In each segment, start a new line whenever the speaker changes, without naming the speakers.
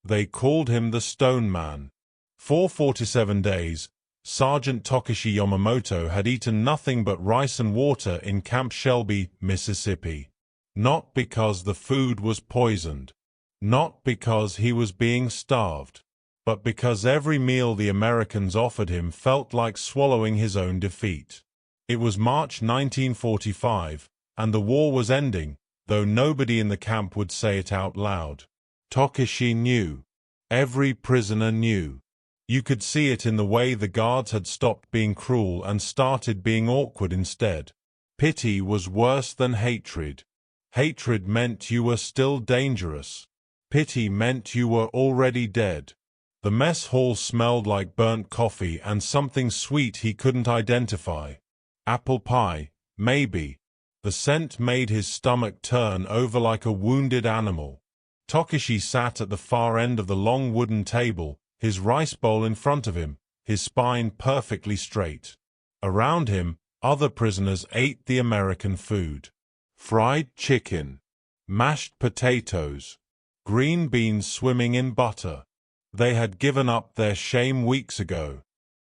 They called him the Stone Man. For 47 days, Sergeant Takeshi Yamamoto had eaten nothing but rice and water in Camp Shelby, Mississippi. Not because the food was poisoned. Not because he was being starved. But because every meal the Americans offered him felt like swallowing his own defeat. It was March 1945, and the war was ending, though nobody in the camp would say it out loud. Takeshi knew. Every prisoner knew. You could see it in the way the guards had stopped being cruel and started being awkward instead. Pity was worse than hatred. Hatred meant you were still dangerous. Pity meant you were already dead. The mess hall smelled like burnt coffee and something sweet he couldn't identify. Apple pie, maybe. The scent made his stomach turn over like a wounded animal. Takeshi sat at the far end of the long wooden table, his rice bowl in front of him, his spine perfectly straight. Around him, other prisoners ate the American food. Fried chicken, mashed potatoes, green beans swimming in butter. They had given up their shame weeks ago.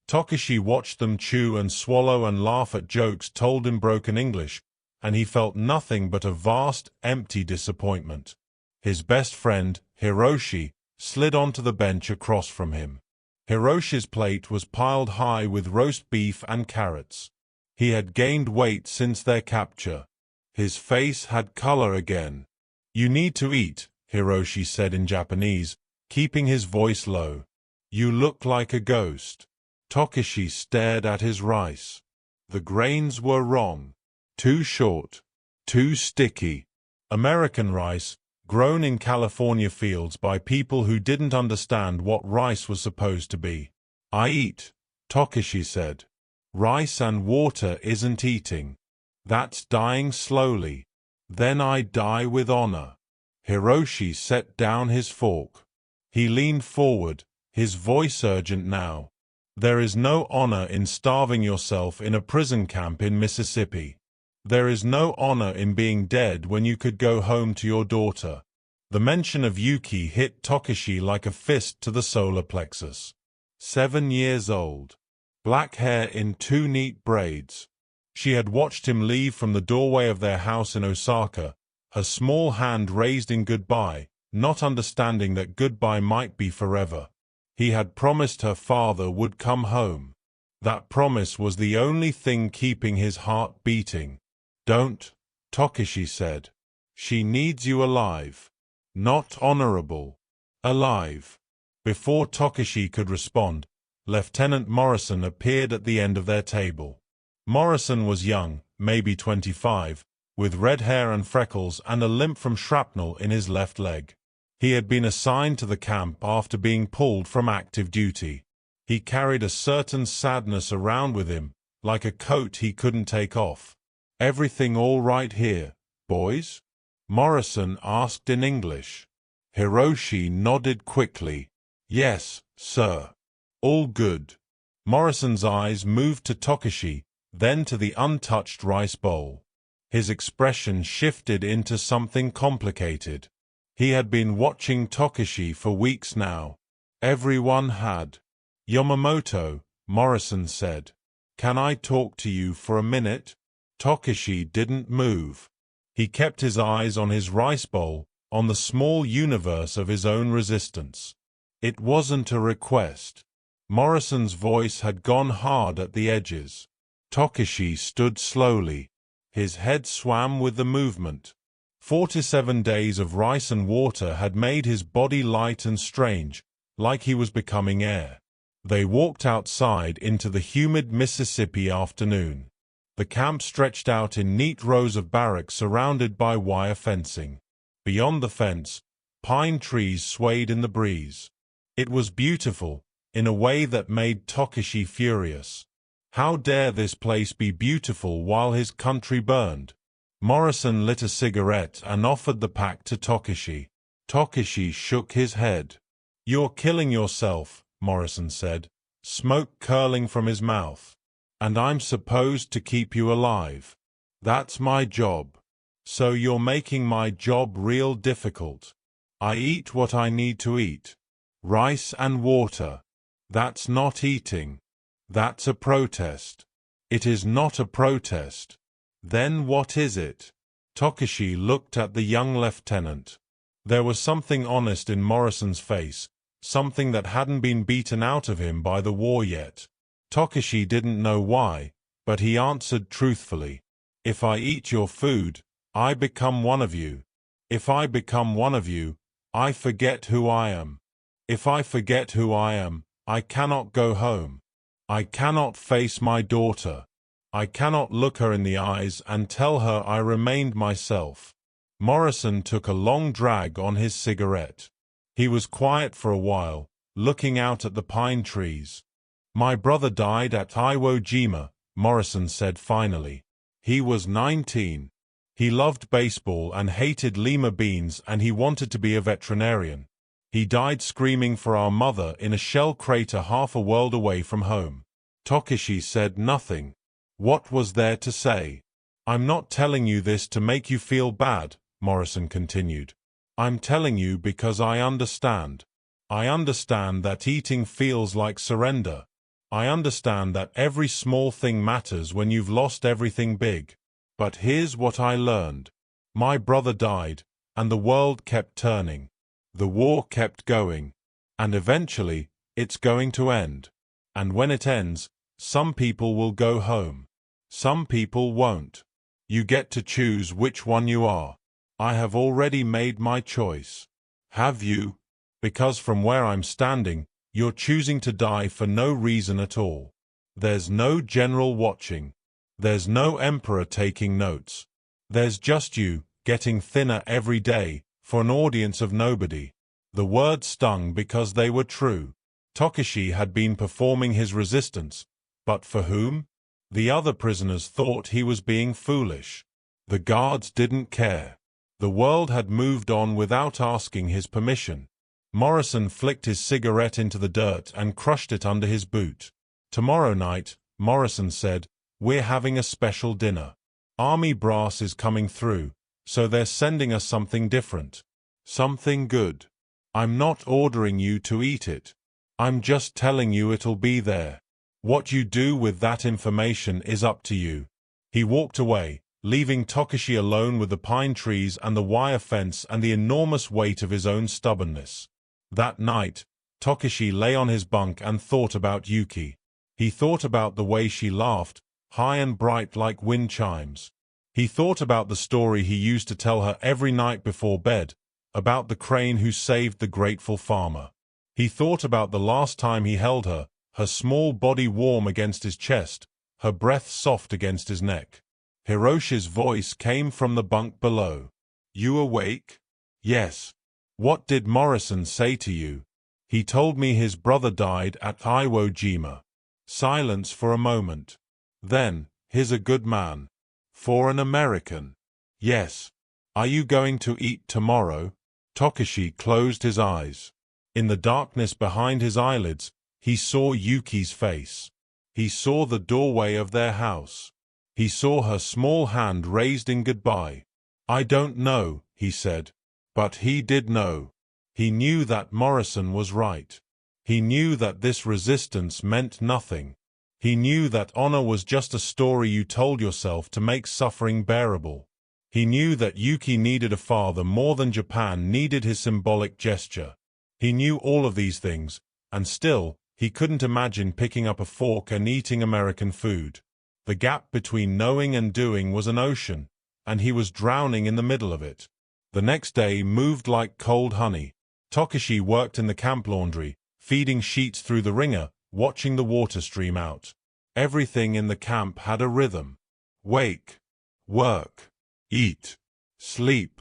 Takeshi watched them chew and swallow and laugh at jokes told in broken English, and he felt nothing but a vast, empty disappointment. His best friend, Hiroshi, slid onto the bench across from him. Hiroshi's plate was piled high with roast beef and carrots. He had gained weight since their capture. His face had color again. "You need to eat," Hiroshi said in Japanese, keeping his voice low. "You look like a ghost." Takeshi stared at his rice. The grains were wrong. Too short. Too sticky. American rice, grown in California fields by people who didn't understand what rice was supposed to be. "I eat," Takeshi said. "Rice and water isn't eating. That's dying slowly. Then I die with honor." Hiroshi set down his fork. He leaned forward, his voice urgent now. "There is no honor in starving yourself in a prison camp in Mississippi. There is no honor in being dead when you could go home to your daughter." The mention of Yuki hit Takeshi like a fist to the solar plexus. 7 years old. Black hair in 2 neat braids. She had watched him leave from the doorway of their house in Osaka, her small hand raised in goodbye, not understanding that goodbye might be forever. He had promised her father would come home. That promise was the only thing keeping his heart beating. "Don't," Takeshi said. "She needs you alive. Not honorable. Alive." Before Takeshi could respond, Lieutenant Morrison appeared at the end of their table. Morrison was young, maybe 25, with red hair and freckles and a limp from shrapnel in his left leg. He had been assigned to the camp after being pulled from active duty. He carried a certain sadness around with him, like a coat he couldn't take off. "Everything all right here, boys?" Morrison asked in English. Hiroshi nodded quickly. "Yes, sir. All good." Morrison's eyes moved to Takeshi, then to the untouched rice bowl. His expression shifted into something complicated. He had been watching Takeshi for weeks now. Everyone had. "Yamamoto," Morrison said. "Can I talk to you for a minute?" Takeshi didn't move. He kept his eyes on his rice bowl, on the small universe of his own resistance. It wasn't a request. Morrison's voice had gone hard at the edges. Takeshi stood slowly. His head swam with the movement. 47 days of rice and water had made his body light and strange, like he was becoming air. They walked outside into the humid Mississippi afternoon. The camp stretched out in neat rows of barracks surrounded by wire fencing. Beyond the fence, pine trees swayed in the breeze. It was beautiful, in a way that made Takeshi furious. How dare this place be beautiful while his country burned? Morrison lit a cigarette and offered the pack to Takeshi. Takeshi shook his head. "You're killing yourself," Morrison said, smoke curling from his mouth. "And I'm supposed to keep you alive. That's my job. So you're making my job real difficult. I eat what I need to eat. Rice and water. That's not eating. That's a protest. It is not a protest. Then what is it? Takeshi looked at the young lieutenant. There was something honest in Morrison's face, something that hadn't been beaten out of him by the war yet. Takeshi didn't know why, but he answered truthfully. If I eat your food, I become one of you. If I become one of you, I forget who I am. If I forget who I am, I cannot go home. I cannot face my daughter. I cannot look her in the eyes and tell her I remained myself. Morrison took a long drag on his cigarette. He was quiet for a while, looking out at the pine trees. My brother died at Iwo Jima, Morrison said finally. He was 19. He loved baseball and hated lima beans, and he wanted to be a veterinarian. He died screaming for our mother in a shell crater half a world away from home. Takeshi said nothing. What was there to say? I'm not telling you this to make you feel bad, Morrison continued. I'm telling you because I understand. I understand that eating feels like surrender. I understand that every small thing matters when you've lost everything big. But here's what I learned. My brother died, and the world kept turning. The war kept going. And eventually, it's going to end. And when it ends, some people will go home. Some people won't. You get to choose which one you are. I have already made my choice. Have you? Because from where I'm standing, you're choosing to die for no reason at all. There's no general watching. There's no emperor taking notes. There's just you, getting thinner every day, for an audience of nobody. The words stung because they were true. Takeshi had been performing his resistance, but for whom? The other prisoners thought he was being foolish. The guards didn't care. The world had moved on without asking his permission. Morrison flicked his cigarette into the dirt and crushed it under his boot. Tomorrow night, Morrison said, we're having a special dinner. Army brass is coming through, so they're sending us something different. Something good. I'm not ordering you to eat it. I'm just telling you it'll be there. What you do with that information is up to you. He walked away, leaving Takeshi alone with the pine trees and the wire fence and the enormous weight of his own stubbornness. That night, Takeshi lay on his bunk and thought about Yuki. He thought about the way she laughed, high and bright like wind chimes. He thought about the story he used to tell her every night before bed, about the crane who saved the grateful farmer. He thought about the last time he held her, her small body warm against his chest, her breath soft against his neck. Hiroshi's voice came from the bunk below. You awake? Yes. What did Morrison say to you? He told me his brother died at Iwo Jima. Silence for a moment. Then, he's a good man. For an American. Yes. Are you going to eat tomorrow? Takeshi closed his eyes. In the darkness behind his eyelids, he saw Yuki's face. He saw the doorway of their house. He saw her small hand raised in goodbye. I don't know, he said. But he did know. He knew that Morrison was right. He knew that this resistance meant nothing. He knew that honor was just a story you told yourself to make suffering bearable. He knew that Yuki needed a father more than Japan needed his symbolic gesture. He knew all of these things, and still, he couldn't imagine picking up a fork and eating American food. The gap between knowing and doing was an ocean, and he was drowning in the middle of it. The next day moved like cold honey. Takeshi worked in the camp laundry, feeding sheets through the wringer, watching the water stream out. Everything in the camp had a rhythm. Wake. Work. Eat. Sleep.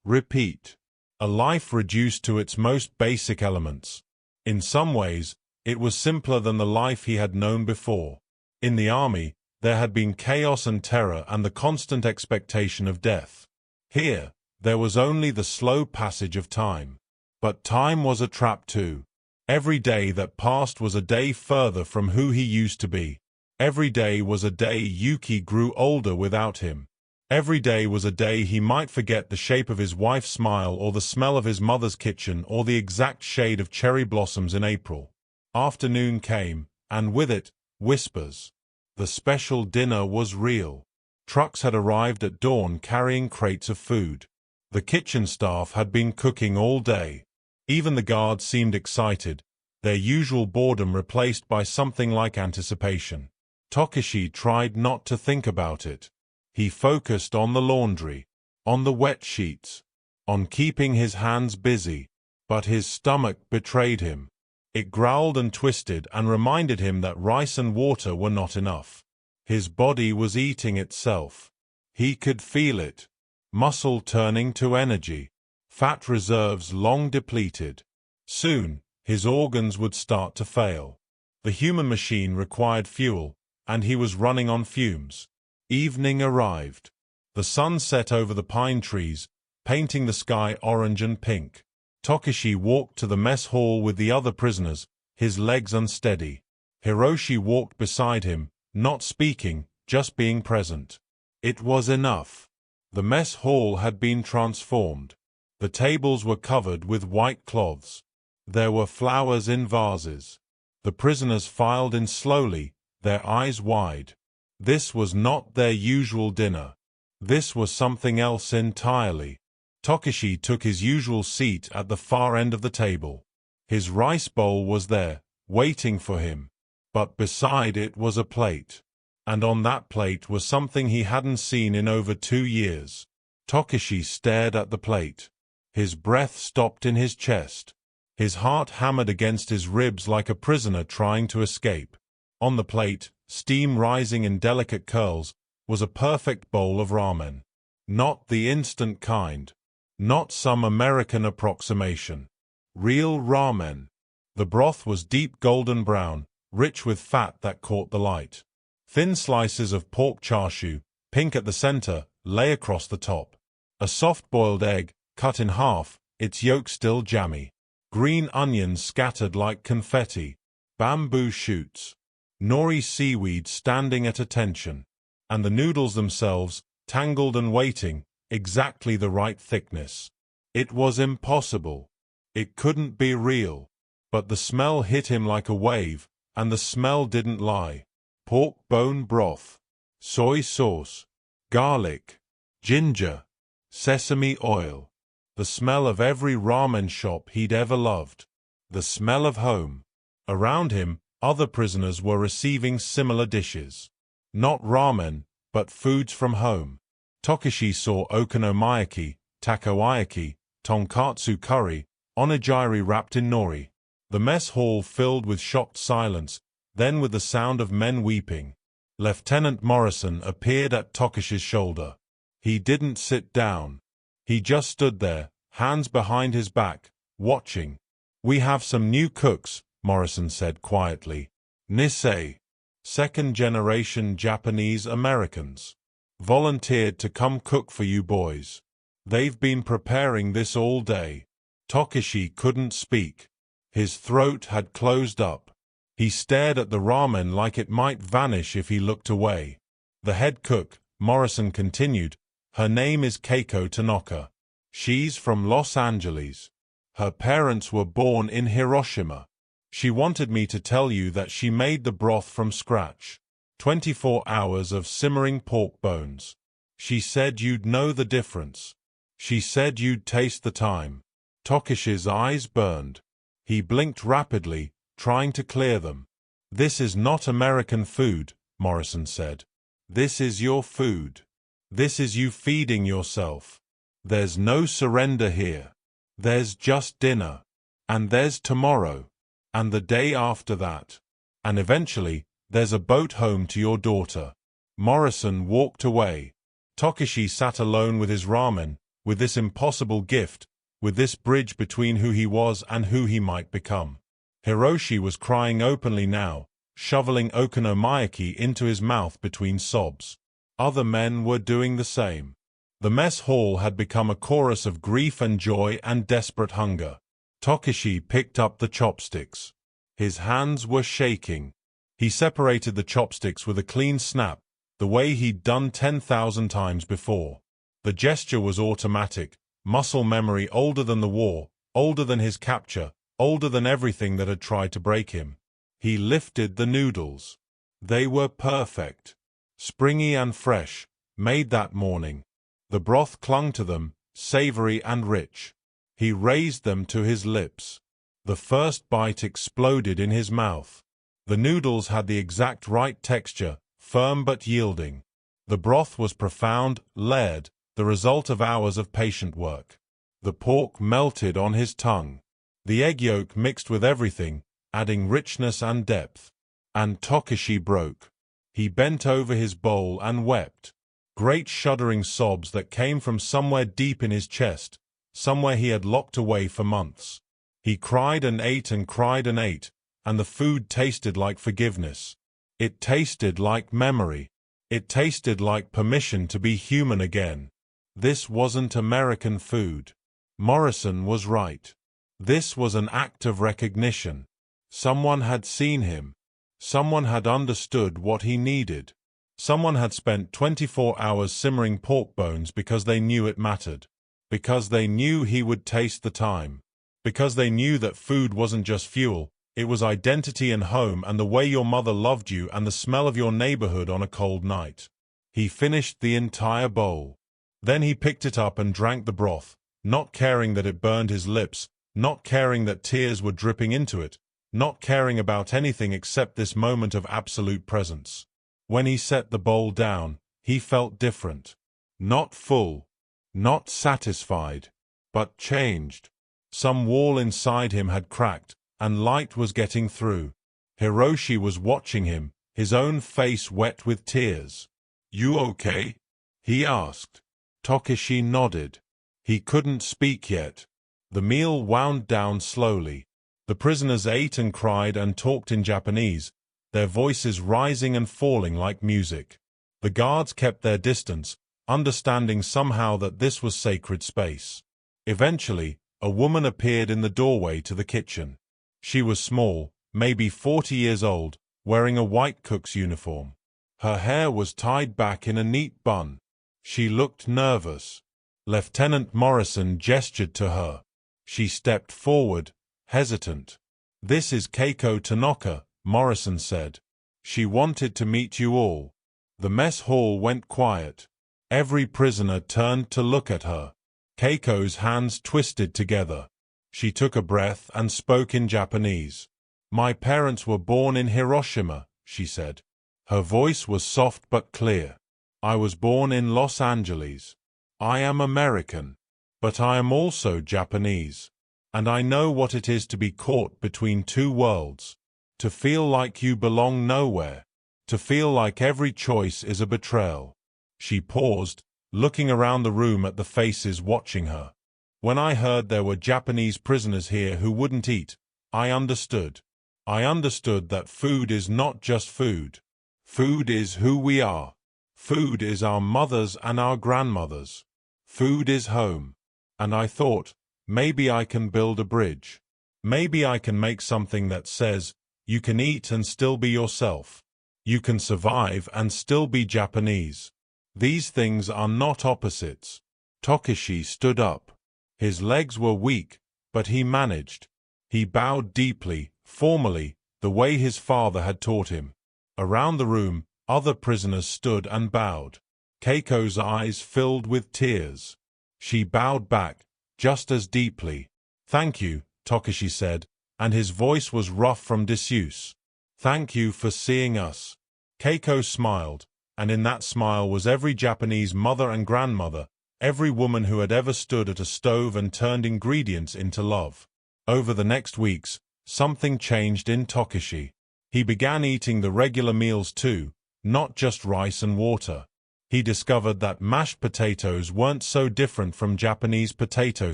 Repeat. A life reduced to its most basic elements. In some ways, it was simpler than the life he had known before. In the army, there had been chaos and terror and the constant expectation of death. Here, there was only the slow passage of time. But time was a trap too. Every day that passed was a day further from who he used to be. Every day was a day Yuki grew older without him. Every day was a day he might forget the shape of his wife's smile or the smell of his mother's kitchen or the exact shade of cherry blossoms in April. Afternoon came, and with it, whispers. The special dinner was real. Trucks had arrived at dawn carrying crates of food. The kitchen staff had been cooking all day. Even the guards seemed excited, their usual boredom replaced by something like anticipation. Takeshi tried not to think about it. He focused on the laundry, on the wet sheets, on keeping his hands busy, but his stomach betrayed him. It growled and twisted and reminded him that rice and water were not enough. His body was eating itself. He could feel it. Muscle turning to energy. Fat reserves long depleted. Soon, his organs would start to fail. The human machine required fuel, and he was running on fumes. Evening arrived. The sun set over the pine trees, painting the sky orange and pink. Takeshi walked to the mess hall with the other prisoners, his legs unsteady. Hiroshi walked beside him, not speaking, just being present. It was enough. The mess hall had been transformed. The tables were covered with white cloths. There were flowers in vases. The prisoners filed in slowly, their eyes wide. This was not their usual dinner. This was something else entirely. Takeshi took his usual seat at the far end of the table. His rice bowl was there, waiting for him. But beside it was a plate. And on that plate was something he hadn't seen in over 2 years. Takeshi stared at the plate. His breath stopped in his chest. His heart hammered against his ribs like a prisoner trying to escape. On the plate, steam rising in delicate curls, was a perfect bowl of ramen. Not the instant kind. Not some American approximation. Real ramen. The broth was deep golden brown, rich with fat that caught the light. Thin slices of pork chashu, pink at the center, lay across the top. A soft-boiled egg, cut in half, its yolk still jammy. Green onions scattered like confetti. Bamboo shoots. Nori seaweed standing at attention. And the noodles themselves, tangled and waiting, exactly the right thickness. It was impossible. It couldn't be real. But the smell hit him like a wave, and the smell didn't lie. Pork bone broth. Soy sauce. Garlic. Ginger. Sesame oil. The smell of every ramen shop he'd ever loved. The smell of home. Around him, other prisoners were receiving similar dishes. Not ramen, but foods from home. Takeshi saw okonomiyaki, takoyaki, tonkatsu curry, onigiri wrapped in nori. The mess hall filled with shocked silence, then with the sound of men weeping. Lieutenant Morrison appeared at Takeshi's shoulder. He didn't sit down. He just stood there, hands behind his back, watching. "We have some new cooks," Morrison said quietly. "Nisei. Second-generation Japanese Americans. Volunteered to come cook for you boys. They've been preparing this all day." Takeshi couldn't speak. His throat had closed up. He stared at the ramen like it might vanish if he looked away. "The head cook," Morrison continued, "her name is Keiko Tanaka. She's from Los Angeles. Her parents were born in Hiroshima. She wanted me to tell you that she made the broth from scratch. 24 hours of simmering pork bones. She said you'd know the difference. She said you'd taste the time." Takeshi's eyes burned. He blinked rapidly, trying to clear them. "This is not American food," Morrison said. "This is your food. This is you feeding yourself. There's no surrender here. There's just dinner. And there's tomorrow. And the day after that. And eventually, there's a boat home to your daughter." Morrison walked away. Takeshi sat alone with his ramen, with this impossible gift, with this bridge between who he was and who he might become. Hiroshi was crying openly now, shoveling okonomiyaki into his mouth between sobs. Other men were doing the same. The mess hall had become a chorus of grief and joy and desperate hunger. Takeshi picked up the chopsticks. His hands were shaking. He separated the chopsticks with a clean snap, the way he'd done 10,000 times before. The gesture was automatic, muscle memory older than the war, older than his capture, older than everything that had tried to break him. He lifted the noodles. They were perfect. Springy and fresh, made that morning. The broth clung to them, savory and rich. He raised them to his lips. The first bite exploded in his mouth. The noodles had the exact right texture, firm but yielding. The broth was profound, layered, the result of hours of patient work. The pork melted on his tongue. The egg yolk mixed with everything, adding richness and depth. And Takeshi broke. He bent over his bowl and wept. Great shuddering sobs that came from somewhere deep in his chest, somewhere he had locked away for months. He cried and ate and cried and ate, and the food tasted like forgiveness. It tasted like memory. It tasted like permission to be human again. This wasn't American food. Morrison was right. This was an act of recognition. Someone had seen him. Someone had understood what he needed. Someone had spent 24 hours simmering pork bones because they knew it mattered. Because they knew he would taste the time. Because they knew that food wasn't just fuel, it was identity and home and the way your mother loved you and the smell of your neighborhood on a cold night. He finished the entire bowl. Then he picked it up and drank the broth, not caring that it burned his lips, not caring that tears were dripping into it, not caring about anything except this moment of absolute presence. When he set the bowl down, he felt different. Not full. Not satisfied. But changed. Some wall inside him had cracked, and light was getting through. Hiroshi was watching him, his own face wet with tears. "You okay?" he asked. Takeshi nodded. He couldn't speak yet. The meal wound down slowly. The prisoners ate and cried and talked in Japanese, their voices rising and falling like music. The guards kept their distance, understanding somehow that this was sacred space. Eventually, a woman appeared in the doorway to the kitchen. She was small, maybe 40 years old, wearing a white cook's uniform. Her hair was tied back in a neat bun. She looked nervous. Lieutenant Morrison gestured to her. She stepped forward, hesitant. "This is Keiko Tanaka," Morrison said. "She wanted to meet you all." The mess hall went quiet. Every prisoner turned to look at her. Keiko's hands twisted together. She took a breath and spoke in Japanese. "My parents were born in Hiroshima," she said. Her voice was soft but clear. "I was born in Los Angeles. I am American. But I am also Japanese. And I know what it is to be caught between two worlds. To feel like you belong nowhere. To feel like every choice is a betrayal." She paused, looking around the room at the faces watching her. "When I heard there were Japanese prisoners here who wouldn't eat, I understood. I understood that food is not just food. Food is who we are. Food is our mothers and our grandmothers. Food is home. And I thought, maybe I can build a bridge. Maybe I can make something that says, you can eat and still be yourself. You can survive and still be Japanese. These things are not opposites." Takeshi stood up. His legs were weak, but he managed. He bowed deeply, formally, the way his father had taught him. Around the room, other prisoners stood and bowed. Keiko's eyes filled with tears. She bowed back, just as deeply. "Thank you," Takeshi said, and his voice was rough from disuse. "Thank you for seeing us." Keiko smiled, and in that smile was every Japanese mother and grandmother, every woman who had ever stood at a stove and turned ingredients into love. Over the next weeks, something changed in Takeshi. He began eating the regular meals too, not just rice and water. He discovered that mashed potatoes weren't so different from Japanese potato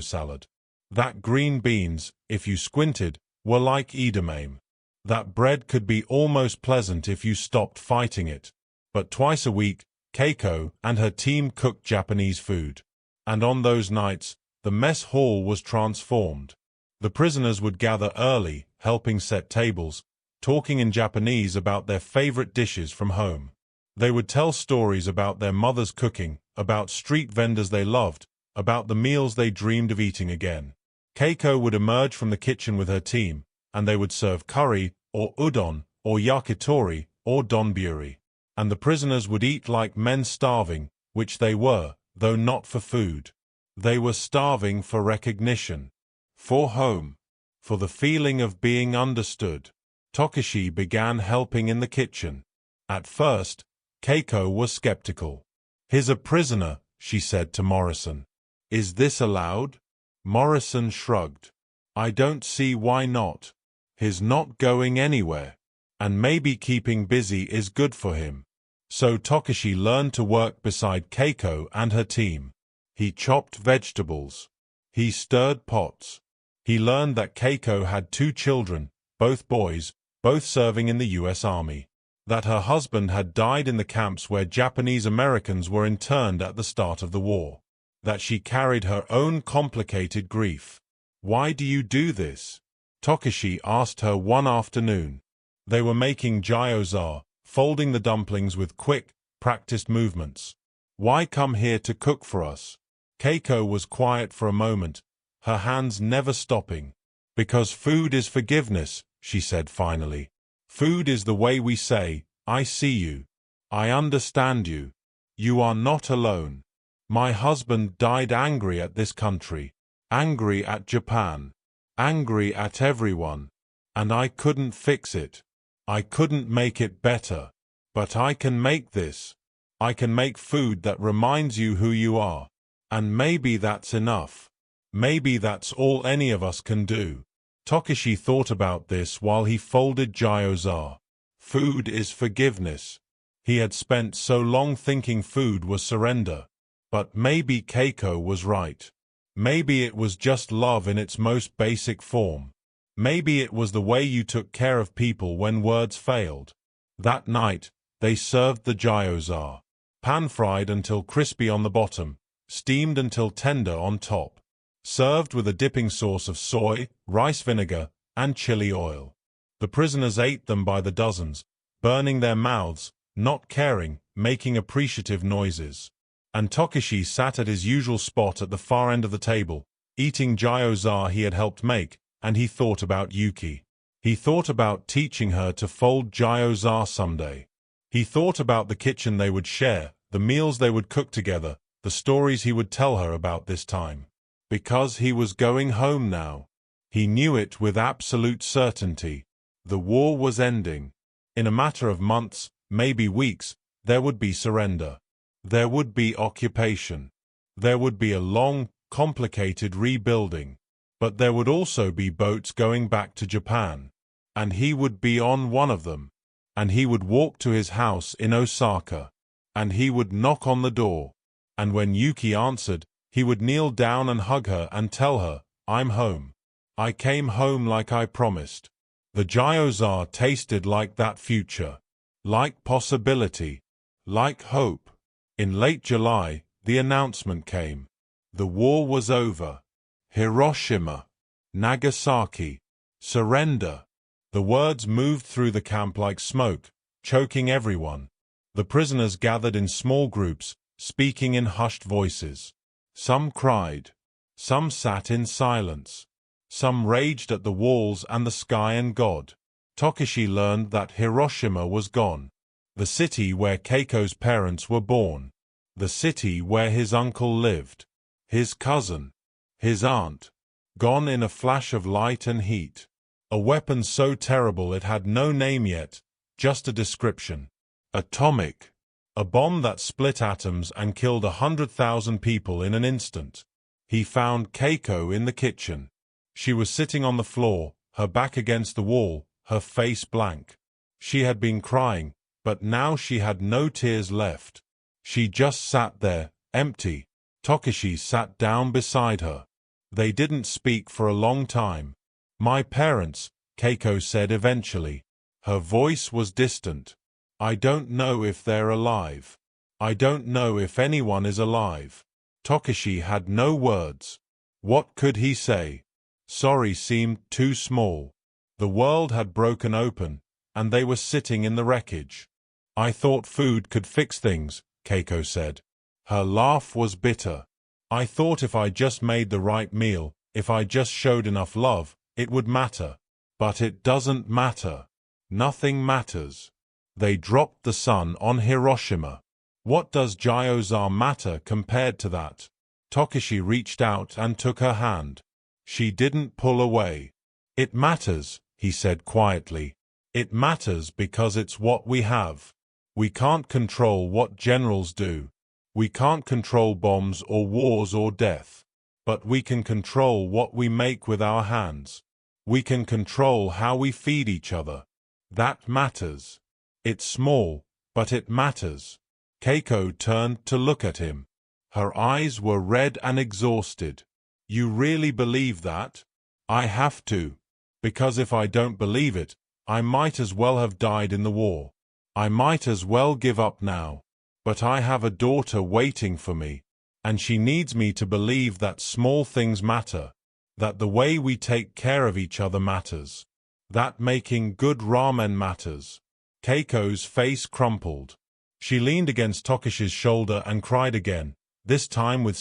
salad. That green beans, if you squinted, were like edamame. That bread could be almost pleasant if you stopped fighting it. But twice a week, Keiko and her team cooked Japanese food. And on those nights, the mess hall was transformed. The prisoners would gather early, helping set tables, talking in Japanese about their favorite dishes from home. They would tell stories about their mother's cooking, about street vendors they loved, about the meals they dreamed of eating again. Keiko would emerge from the kitchen with her team, and they would serve curry, or udon, or yakitori, or donburi. And the prisoners would eat like men starving, which they were, though not for food. They were starving for recognition, for home, for the feeling of being understood. Takeshi began helping in the kitchen. At first, Keiko was skeptical. "He's a prisoner," she said to Morrison. "Is this allowed?" Morrison shrugged. "I don't see why not. He's not going anywhere. And maybe keeping busy is good for him." So Takeshi learned to work beside Keiko and her team. He chopped vegetables. He stirred pots. He learned that Keiko had 2 children, both boys, both serving in the U.S. Army. That her husband had died in the camps where Japanese Americans were interned at the start of the war. That she carried her own complicated grief. "Why do you do this?" Takeshi asked her one afternoon. They were making gyoza, folding the dumplings with quick, practiced movements. "Why come here to cook for us?" Keiko was quiet for a moment, her hands never stopping. "Because food is forgiveness," she said finally. "Food is the way we say, 'I see you. I understand you. You are not alone.' My husband died angry at this country, angry at Japan, angry at everyone. And I couldn't fix it. I couldn't make it better. But I can make this. I can make food that reminds you who you are. And maybe that's enough. Maybe that's all any of us can do." Takeshi thought about this while he folded gyoza. Food is forgiveness. He had spent so long thinking food was surrender. But maybe Keiko was right. Maybe it was just love in its most basic form. Maybe it was the way you took care of people when words failed. That night, they served the gyoza. Pan-fried until crispy on the bottom, steamed until tender on top. Served with a dipping sauce of soy, rice vinegar, and chili oil. The prisoners ate them by the dozens, burning their mouths, not caring, making appreciative noises. And Takeshi sat at his usual spot at the far end of the table, eating gyoza he had helped make, and he thought about Yuki. He thought about teaching her to fold gyoza someday. He thought about the kitchen they would share, the meals they would cook together, the stories he would tell her about this time. Because he was going home now. He knew it with absolute certainty. The war was ending. In a matter of months, maybe weeks, there would be surrender. There would be occupation. There would be a long, complicated rebuilding. But there would also be boats going back to Japan. And he would be on one of them. And he would walk to his house in Osaka. And he would knock on the door. And when Yuki answered, he would kneel down and hug her and tell her, "I'm home. I came home like I promised." The gyoza tasted like that future. Like possibility. Like hope. In late July, the announcement came. The war was over. Hiroshima. Nagasaki. Surrender. The words moved through the camp like smoke, choking everyone. The prisoners gathered in small groups, speaking in hushed voices. Some cried. Some sat in silence. Some raged at the walls and the sky and God. Takeshi learned that Hiroshima was gone. The city where Keiko's parents were born. The city where his uncle lived. His cousin. His aunt. Gone in a flash of light and heat. A weapon so terrible it had no name yet, just a description. Atomic. A bomb that split atoms and killed 100,000 people in an instant. He found Keiko in the kitchen. She was sitting on the floor, her back against the wall, her face blank. She had been crying, but now she had no tears left. She just sat there, empty. Takeshi sat down beside her. They didn't speak for a long time. "My parents," Keiko said eventually. Her voice was distant. "I don't know if they're alive. I don't know if anyone is alive." Takeshi had no words. What could he say? Sorry seemed too small. The world had broken open, and they were sitting in the wreckage. I thought food could fix things, Keiko said. Her laugh was bitter. I thought if I just made the right meal, if I just showed enough love, it would matter. But it doesn't matter. Nothing matters. They dropped the sun on Hiroshima. What does Gyoza matter compared to that? Takeshi reached out and took her hand. She didn't pull away. It matters, he said quietly. It matters because it's what we have. We can't control what generals do. We can't control bombs or wars or death. But we can control what we make with our hands. We can control how we feed each other. That matters. It's small, but it matters. Keiko turned to look at him. Her eyes were red and exhausted. You really believe that? I have to. Because if I don't believe it, I might as well have died in the war. I might as well give up now. But I have a daughter waiting for me, and she needs me to believe that small things matter, that the way we take care of each other matters, that making good ramen matters. Keiko's face crumpled. She leaned against Takeshi's shoulder and cried again, this time with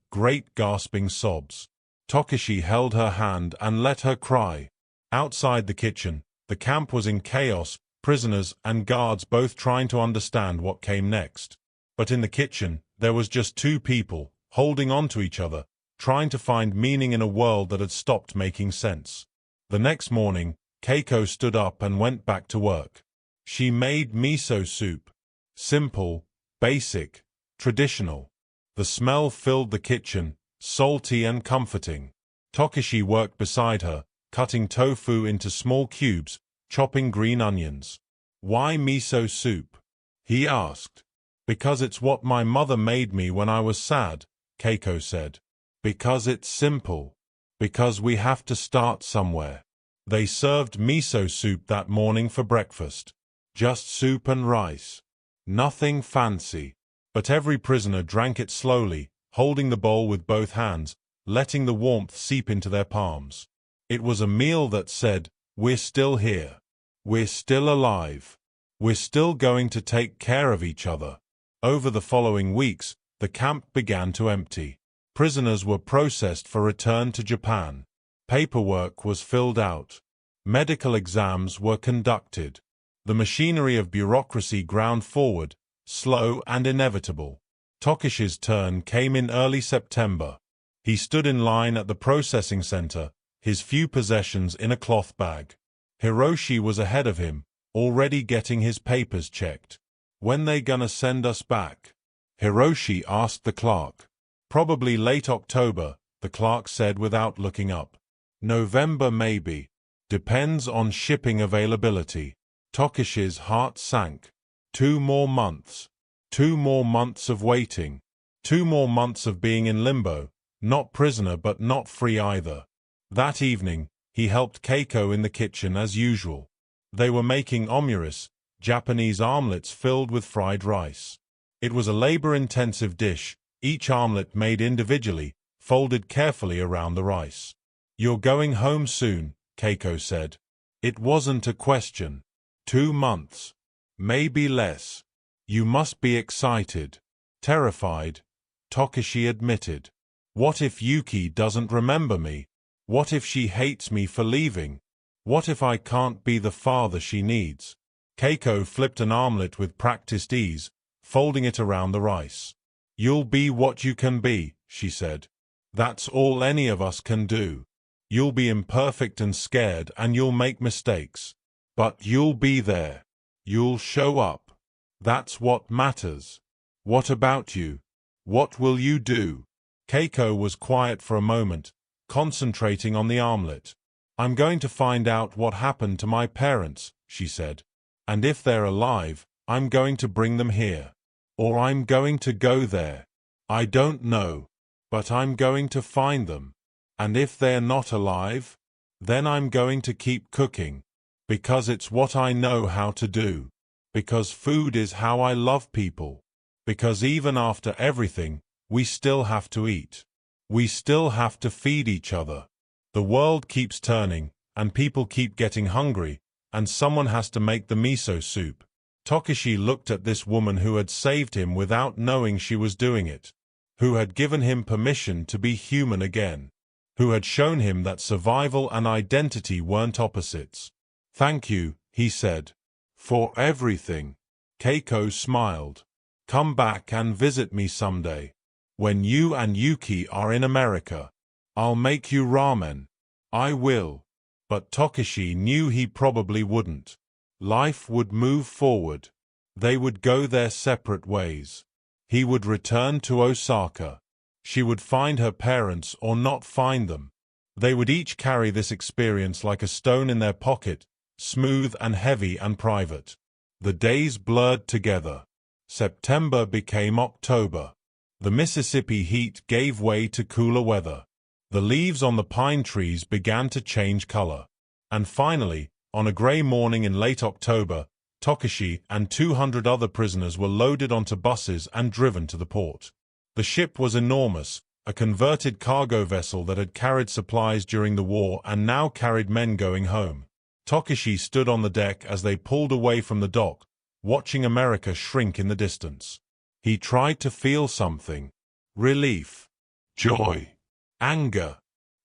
great gasping sobs. Takeshi held her hand and let her cry. Outside the kitchen, the camp was in chaos, prisoners and guards both trying to understand what came next. But in the kitchen, there was just two people, holding on to each other, trying to find meaning in a world that had stopped making sense. The next morning, Keiko stood up and went back to work. She made miso soup. Simple, basic, traditional. The smell filled the kitchen, salty and comforting. Takeshi worked beside her, cutting tofu into small cubes, chopping green onions. Why miso soup? He asked. Because it's what my mother made me when I was sad, Keiko said. Because it's simple. Because we have to start somewhere. They served miso soup that morning for breakfast. Just soup and rice. Nothing fancy. But every prisoner drank it slowly, holding the bowl with both hands, letting the warmth seep into their palms. It was a meal that said, we're still here. We're still alive. We're still going to take care of each other. Over the following weeks, the camp began to empty. Prisoners were processed for return to Japan. Paperwork was filled out. Medical exams were conducted. The machinery of bureaucracy ground forward, slow and inevitable. Takeshi's turn came in early September. He stood in line at the processing center, his few possessions in a cloth bag. Hiroshi was ahead of him, already getting his papers checked. When they gonna send us back? Hiroshi asked the clerk. Probably late October, the clerk said without looking up. November maybe. Depends on shipping availability. Takeshi's heart sank. 2 more months. 2 more months of waiting. 2 more months of being in limbo, not prisoner but not free either. That evening, he helped Keiko in the kitchen as usual. They were making omuris, Japanese omelets filled with fried rice. It was a labor-intensive dish, each omelet made individually, folded carefully around the rice. You're going home soon, Keiko said. It wasn't a question. 2 months. Maybe less. You must be excited. Terrified, Takeshi admitted. What if Yuki doesn't remember me? What if she hates me for leaving? What if I can't be the father she needs? Keiko flipped an omelet with practiced ease, folding it around the rice. You'll be what you can be, she said. That's all any of us can do. You'll be imperfect and scared and you'll make mistakes. But you'll be there. You'll show up. That's what matters. What about you? What will you do? Keiko was quiet for a moment, concentrating on the omelet. I'm going to find out what happened to my parents, she said. And if they're alive, I'm going to bring them here. Or I'm going to go there. I don't know. But I'm going to find them. And if they're not alive, then I'm going to keep cooking. Because it's what I know how to do. Because food is how I love people. Because even after everything, we still have to eat. We still have to feed each other. The world keeps turning, and people keep getting hungry, and someone has to make the miso soup. Takeshi looked at this woman who had saved him without knowing she was doing it, who had given him permission to be human again, who had shown him that survival and identity weren't opposites. "Thank you," he said, "for everything." Keiko smiled. "Come back and visit me someday. When you and Yuki are in America, I'll make you ramen." "I will." But Takeshi knew he probably wouldn't. Life would move forward. They would go their separate ways. He would return to Osaka. She would find her parents or not find them. They would each carry this experience like a stone in their pocket, smooth and heavy and private. The days blurred together. September became October. The Mississippi heat gave way to cooler weather. The leaves on the pine trees began to change color. And finally, on a gray morning in late October, Takeshi and 200 other prisoners were loaded onto buses and driven to the port. The ship was enormous, a converted cargo vessel that had carried supplies during the war and now carried men going home. Takeshi stood on the deck as they pulled away from the dock, watching America shrink in the distance. He tried to feel something. Relief. Joy. Anger.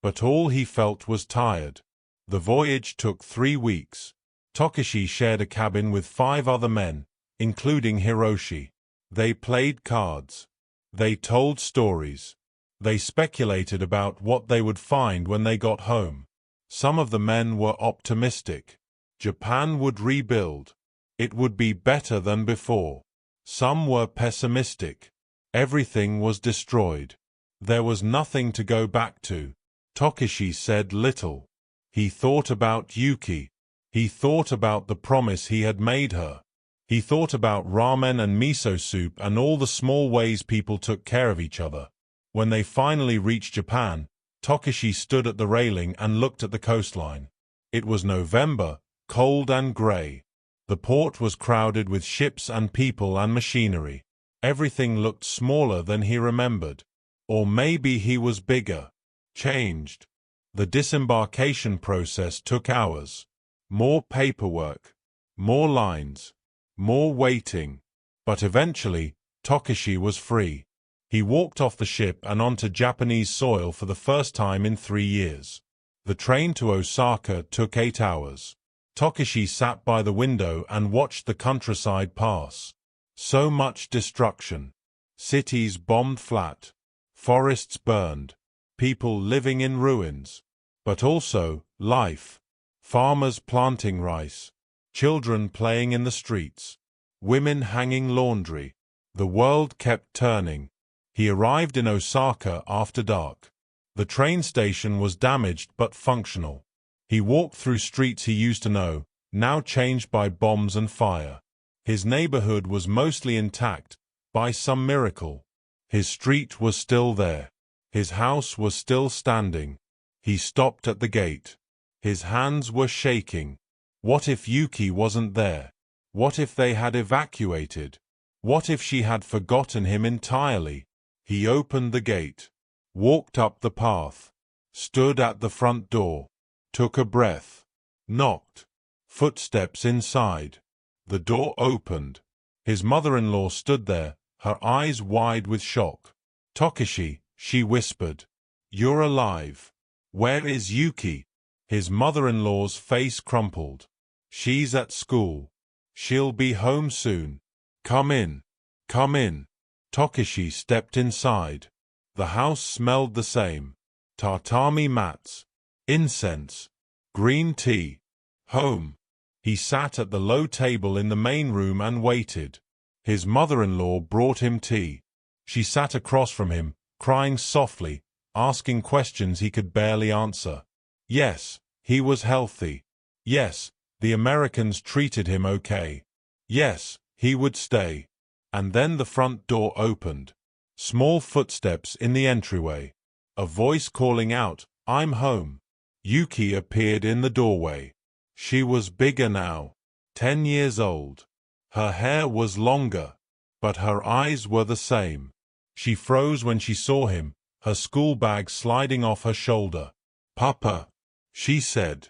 But all he felt was tired. The voyage took 3 weeks. Takeshi shared a cabin with 5 other men, including Hiroshi. They played cards. They told stories. They speculated about what they would find when they got home. Some of the men were optimistic. Japan would rebuild. It would be better than before. Some were pessimistic. Everything was destroyed. There was nothing to go back to. Takeshi said little. He thought about Yuki. He thought about the promise he had made her. He thought about ramen and miso soup and all the small ways people took care of each other. When they finally reached Japan, Takeshi stood at the railing and looked at the coastline. It was November, cold and gray. The port was crowded with ships and people and machinery. Everything looked smaller than he remembered. Or maybe he was bigger. Changed. The disembarkation process took hours. More paperwork. More lines. More waiting. But eventually, Takeshi was free. He walked off the ship and onto Japanese soil for the first time in 3 years. The train to Osaka took 8 hours. Takeshi sat by the window and watched the countryside pass. So much destruction. Cities bombed flat. Forests burned. People living in ruins. But also, life. Farmers planting rice. Children playing in the streets. Women hanging laundry. The world kept turning. He arrived in Osaka after dark. The train station was damaged but functional. He walked through streets he used to know, now changed by bombs and fire. His neighborhood was mostly intact, by some miracle. His street was still there. His house was still standing. He stopped at the gate. His hands were shaking. What if Yuki wasn't there? What if they had evacuated? What if she had forgotten him entirely? He opened the gate, walked up the path, stood at the front door, took a breath, knocked. Footsteps inside. The door opened. His mother-in-law stood there, her eyes wide with shock. "Takeshi," she whispered. "You're alive. Where is Yuki?" His mother-in-law's face crumpled. "She's at school. She'll be home soon. Come in. Come in." Takeshi stepped inside. The house smelled the same. Tatami mats. Incense. Green tea. Home. He sat at the low table in the main room and waited. His mother-in-law brought him tea. She sat across from him, crying softly, asking questions he could barely answer. Yes, he was healthy. Yes, the Americans treated him okay. Yes, he would stay. And then the front door opened. Small footsteps in the entryway. A voice calling out, "I'm home." Yuki appeared in the doorway. She was bigger now. 10 years old. Her hair was longer. But her eyes were the same. She froze when she saw him, her school bag sliding off her shoulder. "Papa," she said.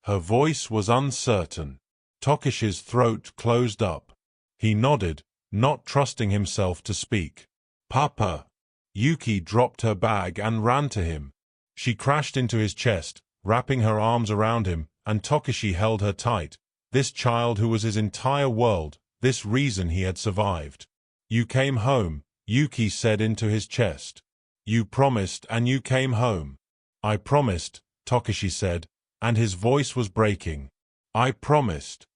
Her voice was uncertain. Takeshi's throat closed up. He nodded, not trusting himself to speak. "Papa!" Yuki dropped her bag and ran to him. She crashed into his chest, wrapping her arms around him, and Takeshi held her tight. This child who was his entire world, this reason he had survived. "You came home," Yuki said into his chest. "You promised and you came home." "I promised," Takeshi said, and his voice was breaking. "I promised."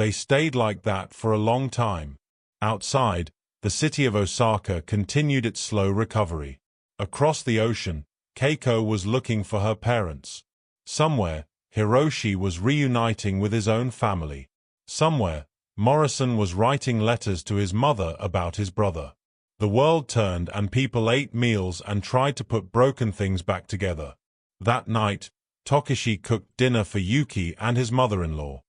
They stayed like that for a long time. Outside, the city of Osaka continued its slow recovery. Across the ocean, Keiko was looking for her parents. Somewhere, Hiroshi was reuniting with his own family. Somewhere, Morrison was writing letters to his mother about his brother. The world turned and people ate meals and tried to put broken things back together. That night, Takeshi cooked dinner for Yuki and his mother-in-law.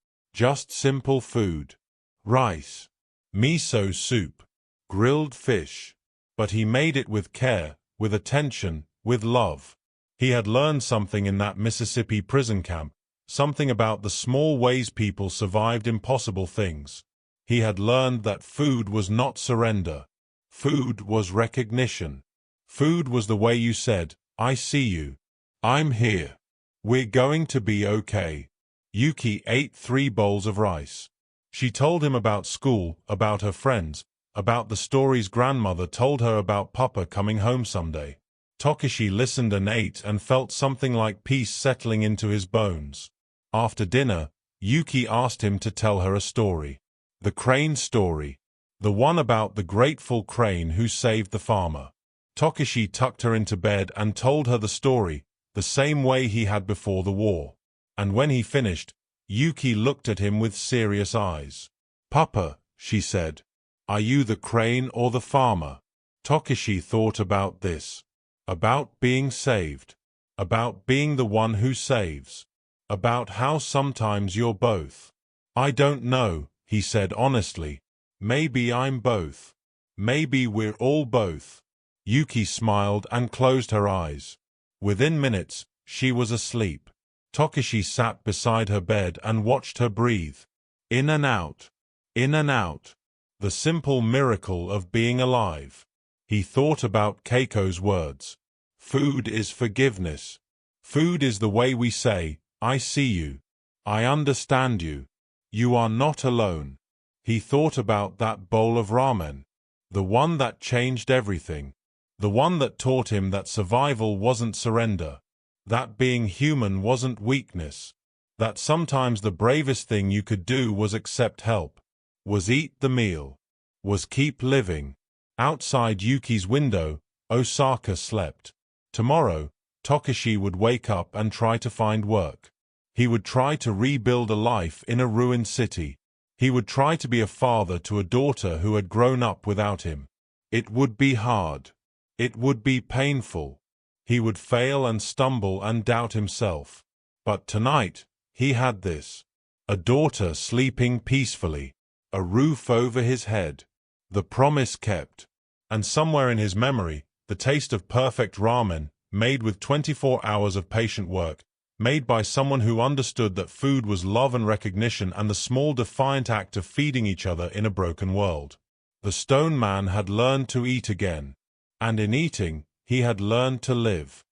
Just simple food. Rice. Miso soup. Grilled fish. But he made it with care, with attention, with love. He had learned something in that Mississippi prison camp, something about the small ways people survived impossible things. He had learned that food was not surrender. Food was recognition. Food was the way you said, "I see you. I'm here. We're going to be okay." Yuki ate 3 bowls of rice. She told him about school, about her friends, about the stories grandmother told her about Papa coming home someday. Takeshi listened and ate and felt something like peace settling into his bones. After dinner, Yuki asked him to tell her a story. The crane story. The one about the grateful crane who saved the farmer. Takeshi tucked her into bed and told her the story, the same way he had before the war. And when he finished, Yuki looked at him with serious eyes. "Papa," she said, "are you the crane or the farmer?" Takeshi thought about this. About being saved. About being the one who saves. About how sometimes you're both. "I don't know," he said honestly. "Maybe I'm both. Maybe we're all both." Yuki smiled and closed her eyes. Within minutes, she was asleep. Takeshi sat beside her bed and watched her breathe. In and out. In and out. The simple miracle of being alive. He thought about Keiko's words. Food is forgiveness. Food is the way we say, "I see you. I understand you. You are not alone." He thought about that bowl of ramen. The one that changed everything. The one that taught him that survival wasn't surrender. That being human wasn't weakness. That sometimes the bravest thing you could do was accept help. Was eat the meal. Was keep living. Outside Yuki's window, Osaka slept. Tomorrow, Takeshi would wake up and try to find work. He would try to rebuild a life in a ruined city. He would try to be a father to a daughter who had grown up without him. It would be hard. It would be painful. He would fail and stumble and doubt himself. But tonight, he had this. A daughter sleeping peacefully. A roof over his head. The promise kept. And somewhere in his memory, the taste of perfect ramen, made with 24 hours of patient work, made by someone who understood that food was love and recognition and the small defiant act of feeding each other in a broken world. The stone man had learned to eat again. And in eating, he had learned to live.